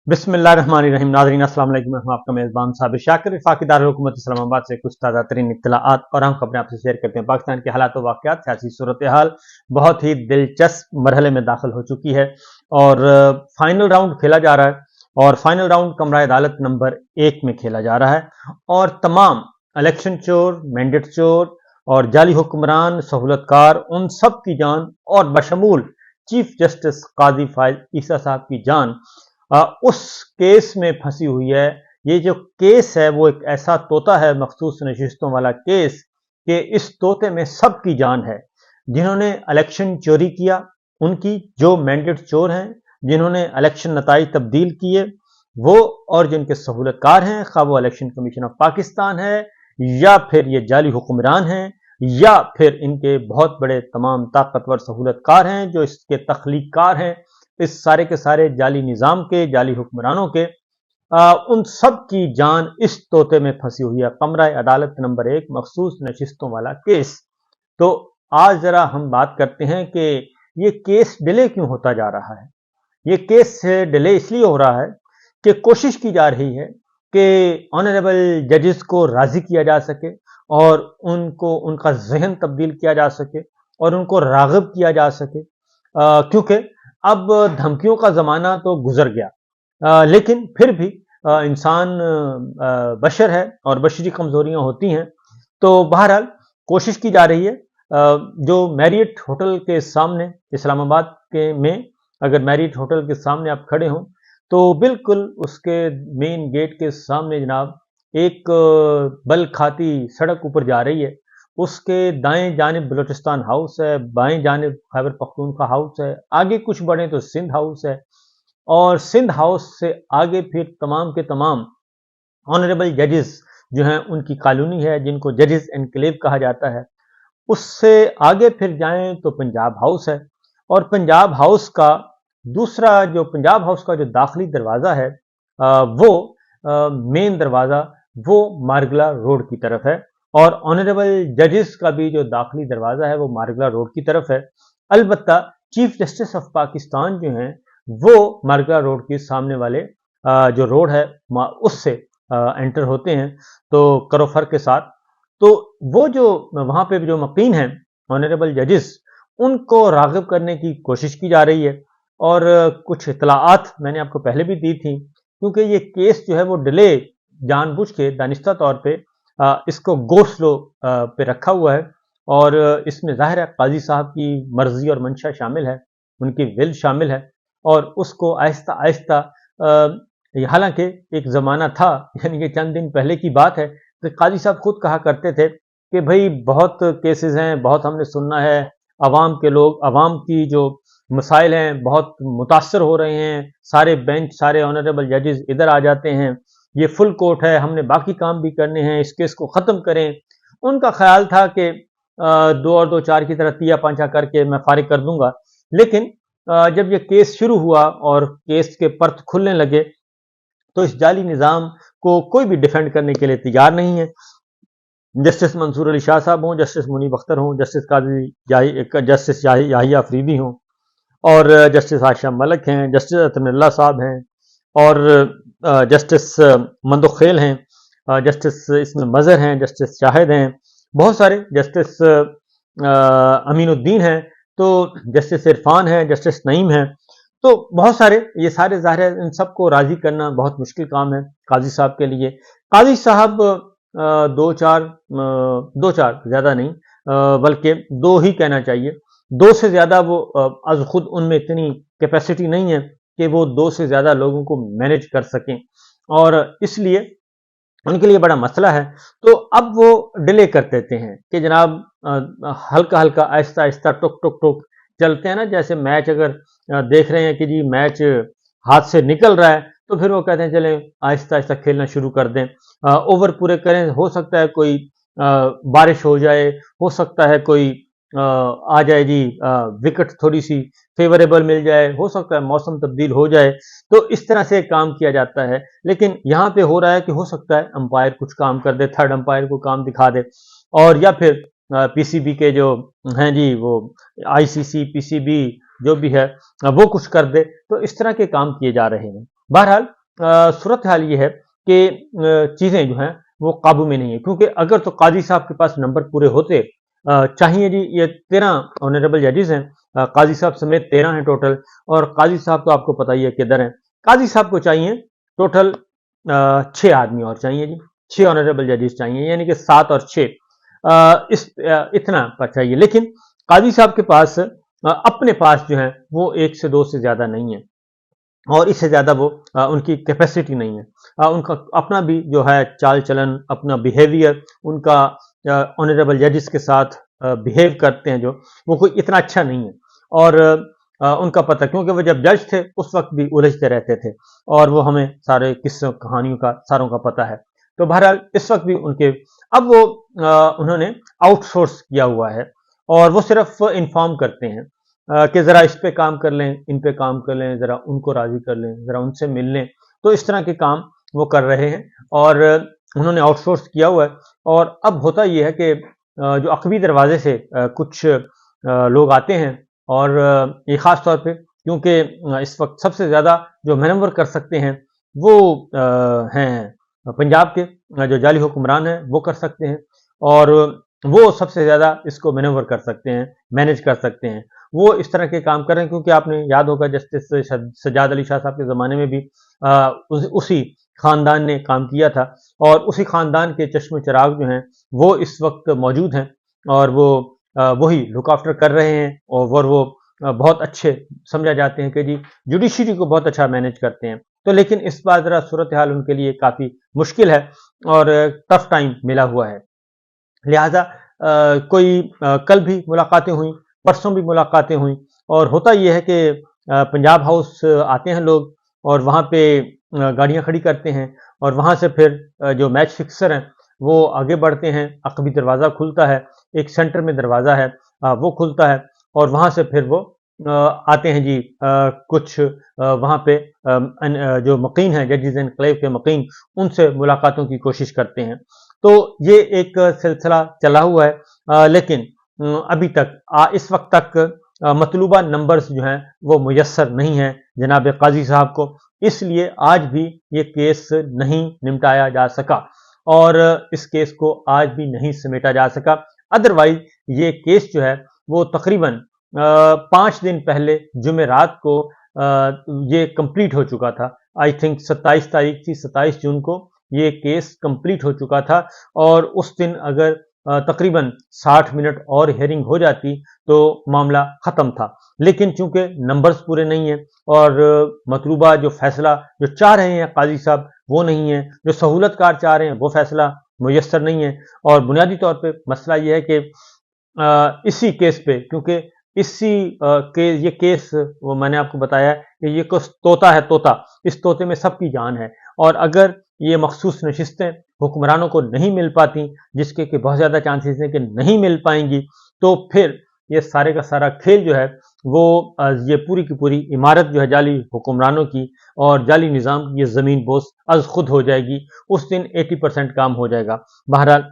बिस्मिल्लाहिर्रहमानिर्रहीम। नाज़रीन अस्सलाम वालेकुम। मैं आपका मेज़बान साबिर शाकिर वफाकी दारुल-हुकूमत इस्लामाबाद से कुछ ताज़ा तरीन इत्तलाआत और अहम खबरें आपसे शेयर करते हैं। पाकिस्तान के हालात व वाक़यात, सियासी सूरत हाल बहुत ही दिलचस्प मरहले में दाखिल हो चुकी है और फाइनल राउंड खेला जा रहा है और फाइनल राउंड कमरा अदालत नंबर 1 में खेला जा रहा है और तमाम इलेक्शन चोर, मैंडेट चोर और जाली हुक्मरान, सहूलतकार, उन सब की जान और बशमूल चीफ जस्टिस काजी फाइज ईसा साहब की जान उस केस में फंसी हुई है। ये जो केस है वो एक ऐसा तोता है, मखसूस नशिस्तों वाला केस, कि इस तोते में सबकी जान है। जिन्होंने इलेक्शन चोरी किया उनकी, जो मैंडेट चोर हैं, जिन्होंने इलेक्शन नताइज तब्दील किए वो, और जिनके सहूलतकार हैं, खा वो इलेक्शन कमीशन ऑफ पाकिस्तान है या फिर ये जाली हुक्मरान हैं या फिर इनके बहुत बड़े तमाम ताकतवर सहूलतकार हैं जो इसके तख्लीककार हैं, इस सारे के सारे जाली निज़ाम के, जाली हुक्मरानों के, उन सब की जान इस तोते में फंसी हुई है। कमरा अदालत नंबर 1 मखसूस नशिस्तों वाला केस। तो आज जरा हम बात करते हैं कि ये केस डिले क्यों होता जा रहा है। ये केस डिले इसलिए हो रहा है कि कोशिश की जा रही है कि ऑनरेबल जजेस को राजी किया जा सके और उनको उनका जहन तब्दील किया जा सके और उनको राग़िब किया जा सके, क्योंकि अब धमकियों का ज़माना तो गुजर गया, लेकिन फिर भी इंसान बशर है और बशरी कमज़ोरियाँ होती हैं। तो बहरहाल कोशिश की जा रही है, जो मैरियट होटल के सामने इस्लामाबाद के में, अगर मैरियट होटल के सामने आप खड़े हों तो बिल्कुल उसके मेन गेट के सामने जनाब एक बल खाती सड़क ऊपर जा रही है। उसके दाएं जानिब बलूचिस्तान हाउस है, बाएं जानिब खैबर पख्तूनख्वा हाउस है, आगे कुछ बढ़े तो सिंध हाउस है और सिंध हाउस से आगे फिर तमाम के तमाम ऑनरेबल जजेस जो हैं उनकी कॉलोनी है, जिनको जजेस एनक्लेव कहा जाता है। उससे आगे फिर जाएं तो पंजाब हाउस है और पंजाब हाउस का पंजाब हाउस का जो दाखिली दरवाज़ा है, वो मेन दरवाज़ा वो मार्गला रोड की तरफ है और ऑनरेबल जजेस का भी जो दाखिली दरवाज़ा है वो मार्गला रोड की तरफ है। अलबत्ता चीफ जस्टिस ऑफ पाकिस्तान जो हैं वो मार्गला रोड के सामने वाले जो रोड है उससे एंटर होते हैं, तो करोफर के साथ। तो वो जो वहाँ पे जो मकीन हैं ऑनरेबल जजेस, उनको राग़िब करने की कोशिश की जा रही है और कुछ इत्तलाआत मैंने आपको पहले भी दी थी, क्योंकि ये केस जो है वो डिले जानबूझ के दानिस्ता तौर पे इसको गो स्लो पे रखा हुआ है और इसमें ज़ाहिर है काजी साहब की मर्जी और मंशा शामिल है, उनकी विल शामिल है और उसको आहिस्ता आहिस्ता, हालांकि एक ज़माना था, यानी कि चंद दिन पहले की बात है, तो काजी साहब खुद कहा करते थे कि भाई बहुत केसेस हैं, बहुत हमने सुनना है, अवाम के लोग, अवाम की जो मसाइल हैं बहुत मुतासर हो रहे हैं, सारे बेंच, सारे ऑनरेबल जजेस इधर आ जाते हैं, ये फुल कोर्ट है, हमने बाकी काम भी करने हैं, इस केस को ख़त्म करें। उनका ख्याल था कि 2 और 2 4 की तरह तिया पांचा करके मैं फारिग कर दूंगा, लेकिन जब ये केस शुरू हुआ और केस के पर्त खुलने लगे तो इस जाली निज़ाम को कोई भी डिफेंड करने के लिए तैयार नहीं है। जस्टिस मंसूर अली शाह साहब हों, जस्टिस मुनीब अख्तर हों, जस्टिस याहिया अफरीदी हों और जस्टिस आयशा मलिक हैं, जस्टिस अतनुल्लाह साहब हैं और जस्टिस मंदोखेल हैं, जस्टिस इसमें मज़हर हैं, जस्टिस शाहिद हैं, बहुत सारे जस्टिस अमीनुद्दीन हैं, तो जस्टिस इरफान हैं, जस्टिस नईम हैं, तो बहुत सारे, ये सारे ज़ाहिर है इन सबको राज़ी करना बहुत मुश्किल काम है काजी साहब के लिए। काजी साहब 2-4 ज़्यादा नहीं, बल्कि 2 ही कहना चाहिए, 2 से ज़्यादा वो आज खुद उनमें इतनी कैपेसिटी नहीं है कि वो 2 से ज़्यादा लोगों को मैनेज कर सकें और इसलिए उनके लिए बड़ा मसला है। तो अब वो डिले कर देते हैं कि जनाब हल्का हल्का, आहिस्ता आहिस्ता, टुक टुक टुक चलते हैं ना, जैसे मैच अगर देख रहे हैं कि जी मैच हाथ से निकल रहा है तो फिर वो कहते हैं चलें आहिस्ता आहिस्ता खेलना शुरू कर दें, ओवर पूरे करें, हो सकता है कोई बारिश हो जाए, हो सकता है कोई आ जाए जी, विकेट थोड़ी सी फेवरेबल मिल जाए, हो सकता है मौसम तब्दील हो जाए, तो इस तरह से काम किया जाता है। लेकिन यहाँ पे हो रहा है कि हो सकता है अंपायर कुछ काम कर दे, थर्ड अंपायर को काम दिखा दे और या फिर पीसीबी के जो हैं जी, वो आईसीसी, पीसीबी जो भी है वो कुछ कर दे, तो इस तरह के काम किए जा रहे हैं। बहरहाल सूरत हाल ये है कि चीज़ें जो हैं वो काबू में नहीं है, क्योंकि अगर तो काजी साहब के पास नंबर पूरे होते, चाहिए जी, ये 13 ऑनरेबल जजेस हैं, काजी साहब समेत 13 हैं टोटल, और काजी साहब तो आपको पता ही है किधर हैं। काजी साहब को चाहिए टोटल 6 आदमी और चाहिए जी, 6 ऑनरेबल जजेस चाहिए, यानी कि 7 और 6, इतना पर चाहिए। लेकिन काजी साहब के पास अपने पास जो है वो 1 से 2 से ज्यादा नहीं है, और इससे ज्यादा वो उनकी कैपेसिटी नहीं है। उनका अपना भी जो है चाल चलन, अपना बिहेवियर, उनका ऑनरेबल जजेस के साथ बिहेव करते हैं जो, वो कोई इतना अच्छा नहीं है। और उनका पता, क्योंकि वो जब जज थे उस वक्त भी उलझते रहते थे, और वो हमें सारे किस्सों कहानियों का सारों का पता है। तो बहरहाल इस वक्त भी उनके, अब वो उन्होंने आउटसोर्स किया हुआ है, और वो सिर्फ इन्फॉर्म करते हैं कि जरा इस पे काम कर लें, इन पे काम कर लें, जरा उनको राजी कर लें, जरा उनसे मिल लें। तो इस तरह के काम वो कर रहे हैं, और उन्होंने आउटसोर्स किया हुआ है। और अब होता यह है कि जो अकबी दरवाजे से कुछ लोग आते हैं, और ये खास तौर पे क्योंकि इस वक्त सबसे ज्यादा जो मैनवर कर सकते हैं वो हैं पंजाब के जो जाली हुक्मरान हैं, वो कर सकते हैं, और वो सबसे ज्यादा इसको मैनवर कर सकते हैं, मैनेज कर सकते हैं। वो इस तरह के काम कर रहे हैं, क्योंकि आपने याद होगा जस्टिस सज्जाद अली शाह साहब के ज़माने में भी उसी खानदान ने काम किया था, और उसी खानदान के चश्म चिराग जो हैं वो इस वक्त मौजूद हैं, और वो वही लुक आफ्टर कर रहे हैं, और वो बहुत अच्छे समझा जाते हैं कि जी जुडिशरी को बहुत अच्छा मैनेज करते हैं। तो लेकिन इस बार ज़रा सूरत हाल उनके लिए काफ़ी मुश्किल है, और टफ टाइम मिला हुआ है। लिहाजा कोई कल भी मुलाकातें हुई, परसों भी मुलाकातें हुई, और होता यह है कि पंजाब हाउस आते हैं लोग, और वहाँ पे गाड़ियाँ खड़ी करते हैं, और वहाँ से फिर जो मैच फिक्सर हैं वो आगे बढ़ते हैं। अकबी दरवाज़ा खुलता है, एक सेंटर में दरवाज़ा है, वो खुलता है, और वहाँ से फिर वो आते हैं जी, कुछ वहाँ पे जो मकीन हैं, जजेस एनक्लेव के मकीन, उनसे मुलाकातों की कोशिश करते हैं। तो ये एक सिलसिला चला हुआ है, लेकिन अभी तक इस वक्त तक मतलूबा नंबर्स जो हैं वो मुयस्सर नहीं है जनाब काजी साहब को, इसलिए आज भी ये केस नहीं निपटाया जा सका, और इस केस को आज भी नहीं समेटा जा सका। अदरवाइज ये केस जो है वो तकरीबन 5 दिन पहले जुमेरात को ये कंप्लीट हो चुका था। आई थिंक 27 तारीख थी, 27 जून को ये केस कंप्लीट हो चुका था, और उस दिन अगर तकरीबन 60 मिनट और हेयरिंग हो जाती तो मामला खत्म था। लेकिन चूंकि नंबर्स पूरे नहीं हैं, और मतलूबा जो फैसला जो चाह रहे हैं काजी साहब वो नहीं है, जो सहूलतकार चाह रहे हैं वो फैसला मुयस्सर नहीं है। और बुनियादी तौर पे मसला ये है कि इसी केस पे, क्योंकि ये केस वो मैंने आपको बताया कि ये कुछ तोता है, तोता, इस तोते में सबकी जान है, और अगर ये मखसूस नशिस्तें हुक्मरानों को नहीं मिल पाती, जिसके कि बहुत ज़्यादा चांसेस हैं कि नहीं मिल पाएंगी, तो फिर ये सारे का सारा खेल जो है वो ये पूरी की पूरी इमारत जो है जाली हुक्मरानों की और जाली निज़ाम की, ये ज़मीन बोस अज खुद हो जाएगी। उस दिन 80% काम हो जाएगा। बहरहाल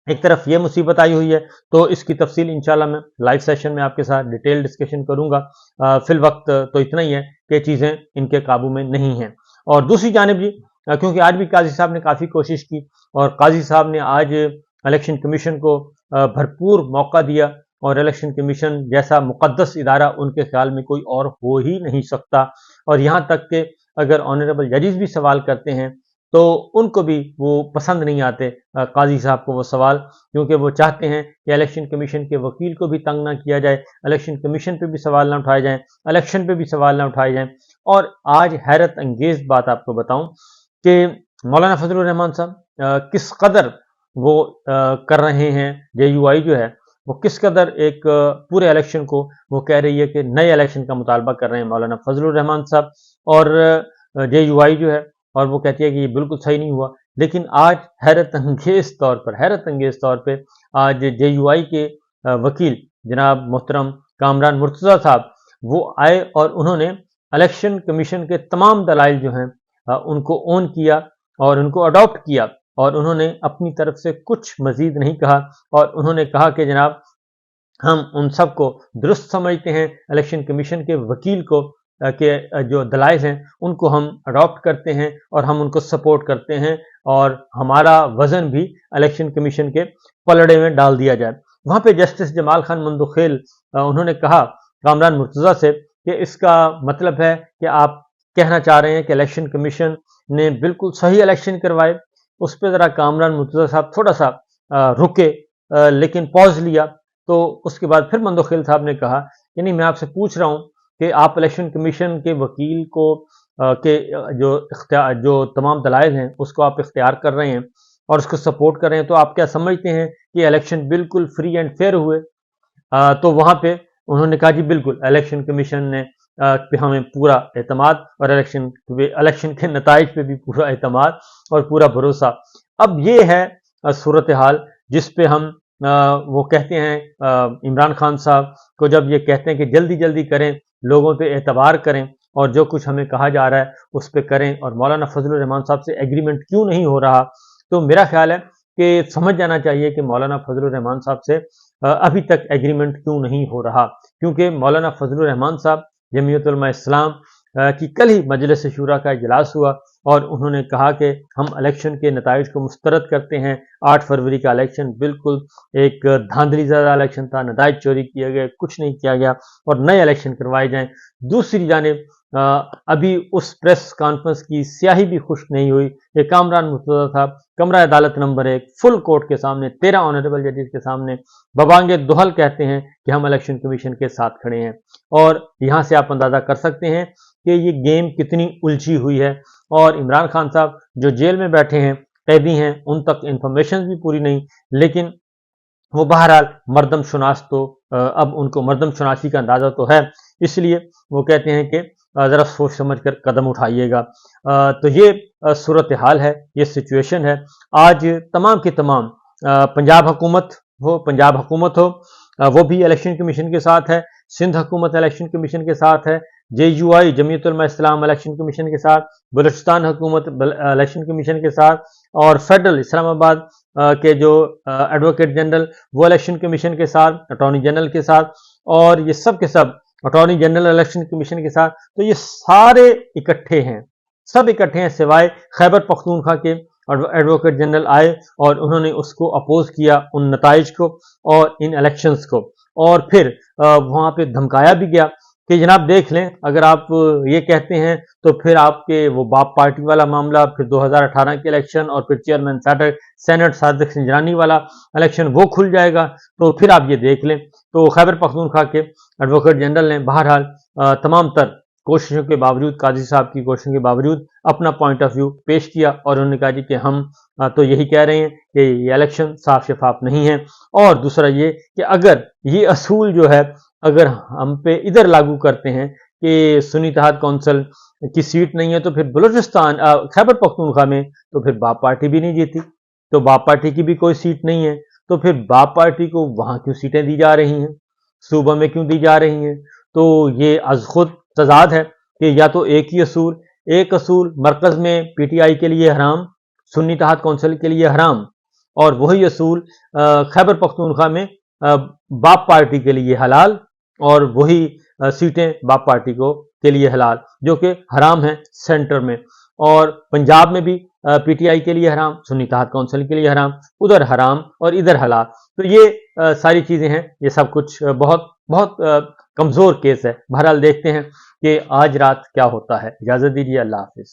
एक तरफ ये मुसीबत आई हुई है, तो इसकी तफसील इंशाल्लाह मैं लाइव सेशन में आपके साथ डिटेल डिस्कशन करूंगा। फिल वक्त तो इतना ही है कि चीज़ें इनके काबू में नहीं हैं। और दूसरी जानिब जी, क्योंकि आज भी काजी साहब ने काफ़ी कोशिश की, और काजी साहब ने आज इलेक्शन कमीशन को भरपूर मौका दिया, और इलेक्शन कमीशन जैसा मुकद्दस इदारा उनके ख्याल में कोई और हो ही नहीं सकता। और यहाँ तक कि अगर ऑनरेबल जजेस भी सवाल करते हैं तो उनको भी वो पसंद नहीं आते काजी साहब को वो सवाल, क्योंकि वो चाहते हैं कि इलेक्शन कमीशन के वकील को भी तंग ना किया जाए, इलेक्शन कमीशन पे भी सवाल ना उठाए जाएं, इलेक्शन पे भी सवाल ना उठाए जाएं। और आज हैरत अंगेज बात आपको बताऊं कि मौलाना फजलुर रहमान साहब किस कदर वो कर रहे हैं, JUI जो है वो किस कदर एक पूरे इलेक्शन को वो कह रही है कि नए इलेक्शन का मुतालबा कर रहे हैं मौलाना फजलुर रहमान साहब, और JUI जो है, और वो कहती है कि ये बिल्कुल सही नहीं हुआ। लेकिन आज हैरत अंगेज तौर पे आज JUI के वकील जनाब मोहतरम कामरान मुर्तज़ा साहब वो आए, और उन्होंने इलेक्शन कमीशन के तमाम दलाइल जो हैं उनको ओन किया और उनको अडॉप्ट किया, और उन्होंने अपनी तरफ से कुछ मजीद नहीं कहा, और उन्होंने कहा कि जनाब हम उन सबको दुरुस्त समझते हैं, इलेक्शन कमीशन के वकील को کے جو دلائل ہیں ان کو ہم اڈاپٹ کرتے ہیں اور ہم ان کو سپورٹ کرتے ہیں اور ہمارا وزن بھی الیکشن کمیشن کے پلڑے میں ڈال دیا جائے۔ وہاں پہ جسٹس جمال خان مندوخیل انہوں نے کہا کامران مرتضیٰ سے کہ اس کا مطلب ہے کہ آپ کہنا چاہ رہے ہیں کہ الیکشن کمیشن نے بالکل صحیح الیکشن کروائے۔ اس پہ ذرا کامران مرتضیٰ صاحب تھوڑا سا رکے، لیکن پاز لیا۔ تو اس کے بعد پھر مندوخیل صاحب نے کہا کہ نہیں، میں آپ سے پوچھ رہا ہوں کہ آپ الیکشن کمیشن کے وکیل کو کہ جو تمام دلائل ہیں اس کو آپ اختیار کر رہے ہیں اور اس کو سپورٹ کر رہے ہیں، تو آپ کیا سمجھتے ہیں کہ الیکشن بالکل فری اینڈ فیئر ہوئے؟ تو وہاں پہ انہوں نے کہا جی بالکل، الیکشن کمیشن نے پہ ہمیں پورا اعتماد اور الیکشن کے نتائج پہ بھی پورا اعتماد اور پورا بھروسہ۔ اب یہ ہے صورتحال جس پہ ہم وہ کہتے ہیں عمران خان صاحب کو جب یہ کہتے ہیں کہ جلدی جلدی کریں، لوگوں پہ اعتبار کریں اور جو کچھ ہمیں کہا جا رہا ہے اس پہ کریں، اور مولانا فضل الرحمان صاحب سے ایگریمنٹ کیوں نہیں ہو رہا، تو میرا خیال ہے کہ سمجھ جانا چاہیے کہ مولانا فضل الرحمان صاحب سے ابھی تک ایگریمنٹ کیوں نہیں ہو رہا، کیونکہ مولانا فضل الرحمان صاحب جمعیت علماء اسلام کی کل ہی مجلس شورا کا اجلاس ہوا اور انہوں نے کہا کہ ہم الیکشن کے نتائج کو مسترد کرتے ہیں۔ 8 فروری کا الیکشن بالکل ایک دھاندلی زدہ الیکشن تھا، نتائج چوری کیے گئے، کچھ نہیں کیا گیا اور نئے الیکشن کروائے جائیں۔ دوسری جانب ابھی اس پریس کانفرنس کی سیاہی بھی خشک نہیں ہوئی کہ کامران مرتضیٰ صاحب کمرہ عدالت نمبر 1 فل کورٹ کے سامنے 13 آنریبل ججز کے سامنے ببانگ دہل کہتے ہیں کہ ہم الیکشن کمیشن کے ساتھ کھڑے ہیں، اور یہاں سے آپ اندازہ کر سکتے ہیں کہ یہ گیم کتنی الجھی ہوئی ہے۔ اور عمران خان صاحب جو جیل میں بیٹھے ہیں، قیدی ہیں، ان تک انفارمیشن بھی پوری نہیں، لیکن وہ بہرحال مردم شناس، تو اب ان کو مردم شناسی کا اندازہ تو ہے، اس لیے وہ کہتے ہیں کہ ذرا سوچ سمجھ کر قدم اٹھائیے گا۔ تو یہ صورتحال ہے، یہ سچویشن ہے۔ آج تمام کی تمام پنجاب حکومت ہو وہ بھی الیکشن کمیشن کے ساتھ ہے، سندھ حکومت الیکشن کمیشن کے ساتھ ہے، JUI جمعیت علماء اسلام الیکشن کمیشن کے ساتھ، بلوچستان حکومت الیکشن کمیشن کے ساتھ، اور فیڈرل اسلام آباد کے جو ایڈوکیٹ جنرل وہ الیکشن کمیشن کے ساتھ، اٹارنی جنرل کے ساتھ، اور یہ سب کے سب اٹارنی جنرل الیکشن کمیشن کے ساتھ۔ تو یہ سارے اکٹھے ہیں، سب اکٹھے ہیں سوائے خیبر پختونخوا کے ایڈوکیٹ جنرل آئے اور انہوں نے اس کو اپوز کیا، ان نتائج کو اور ان الیکشنز کو، اور پھر وہاں پہ دھمکایا بھی گیا کہ جناب دیکھ لیں، اگر آپ یہ کہتے ہیں تو پھر آپ کے وہ باپ پارٹی والا معاملہ، پھر 2018 کے الیکشن اور پھر چیئرمین سینٹ صادق سنجرانی والا الیکشن وہ کھل جائے گا، تو پھر آپ یہ دیکھ لیں۔ تو خیبر پختونخوا کے ایڈوکیٹ جنرل نے بہرحال تمام تر کوششوں کے باوجود، قاضی صاحب کی کوششوں کے باوجود اپنا پوائنٹ آف ویو پیش کیا، اور انہوں نے کہا جی کہ ہم تو یہی کہہ رہے ہیں کہ یہ الیکشن صاف شفاف نہیں ہے، اور دوسرا یہ کہ اگر یہ اصول جو ہے اگر ہم پہ ادھر لاگو کرتے ہیں کہ سنی اتحاد کونسل کی سیٹ نہیں ہے، تو پھر بلوچستان خیبر پختونخوا میں تو پھر باپ پارٹی بھی نہیں جیتی، تو باپ پارٹی کی بھی کوئی سیٹ نہیں ہے، تو پھر باپ پارٹی کو وہاں کیوں سیٹیں دی جا رہی ہیں، صوبہ میں کیوں دی جا رہی ہیں؟ تو یہ از خود تضاد ہے کہ یا تو ایک اصول مرکز میں PTI کے لیے حرام، سنی اتحاد کونسل کے لیے حرام، اور وہی اصول خیبر پختونخوا میں باپ پارٹی کے لیے حلال، اور وہی سیٹیں باپ پارٹی کے لیے حلال، جو کہ حرام ہیں سینٹر میں، اور پنجاب میں بھی PTI کے لیے حرام، سنی اتحاد کونسل کے لیے حرام، ادھر حرام اور ادھر حلال۔ تو یہ ساری چیزیں ہیں، یہ سب کچھ بہت بہت کمزور کیس ہے۔ بہرحال دیکھتے ہیں کہ آج رات کیا ہوتا ہے۔ اجازت دیجیے، اللہ حافظ۔